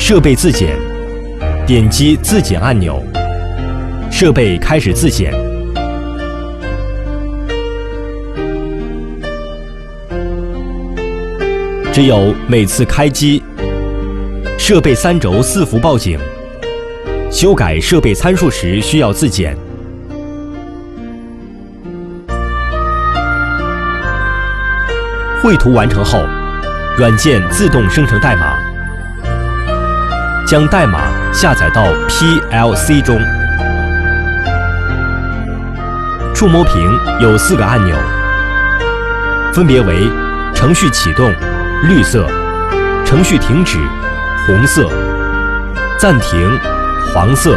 设备自检，点击自检按钮，设备开始自检。只有每次开机，设备3轴4伏报警，修改设备参数时需要自检。绘图完成后，软件自动生成代码，将代码下载到 PLC 中。触摸屏有4个按钮，分别为程序启动绿色，程序停止红色，暂停黄色，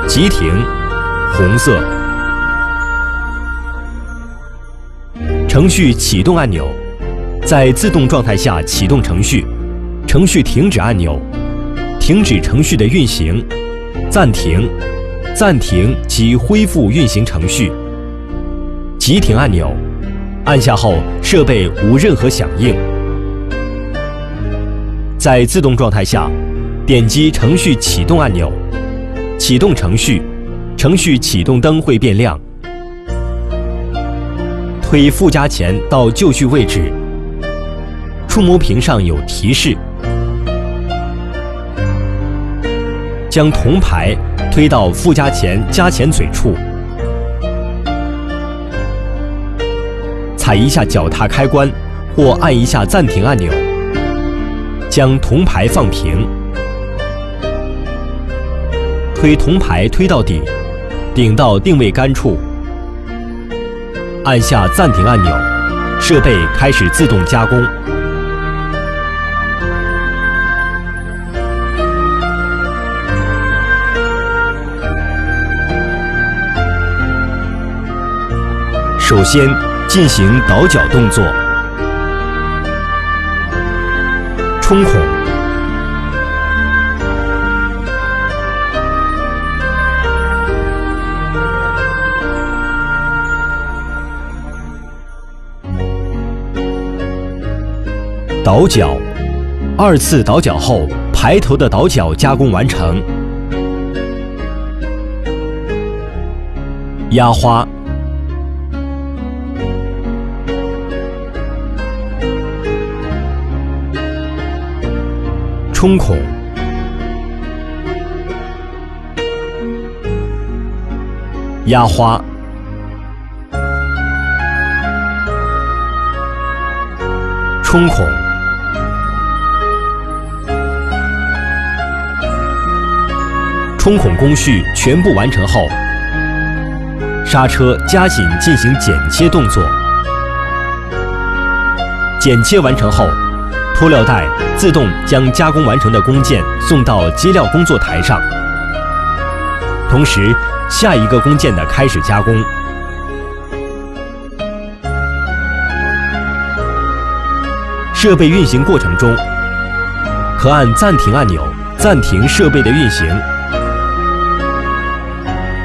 急停红色。程序启动按钮在自动状态下启动程序，程序停止按钮停止程序的运行，暂停及恢复运行程序。急停按钮按下后设备无任何响应。在自动状态下，点击程序启动按钮，启动程序，程序启动灯会变亮。推附加钳到就绪位置，触摸屏上有提示。将铜牌推到附加钳加钳嘴处，踩一下脚踏开关或按一下暂停按钮，将铜牌放平。推铜牌推到底，顶到定位杆处，按下暂停按钮，设备开始自动加工。首先进行倒角动作，冲孔，倒角，2次倒角后，排头的倒角加工完成。压花，冲孔，压花，冲孔，冲孔工序全部完成后，刹车加紧进行剪切动作。剪切完成后，脱料带自动将加工完成的工件送到接料工作台上，同时下一个工件的开始加工。设备运行过程中，可按暂停按钮暂停设备的运行，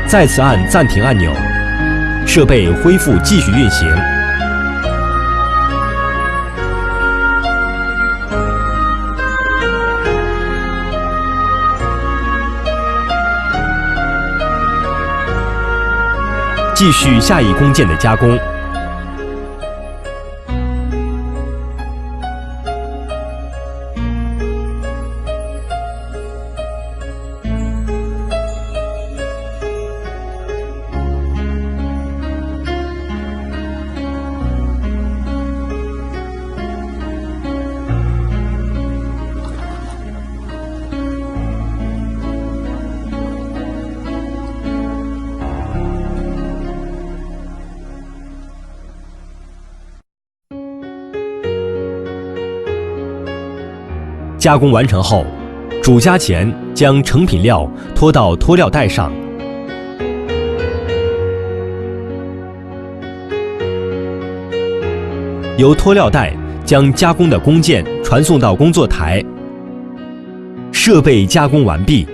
再次按暂停按钮，设备恢复继续运行。继续下一工件的加工。加工完成后，主加钳将成品料拖到脱料带上，由脱料带将加工的工件传送到工作台。设备加工完毕。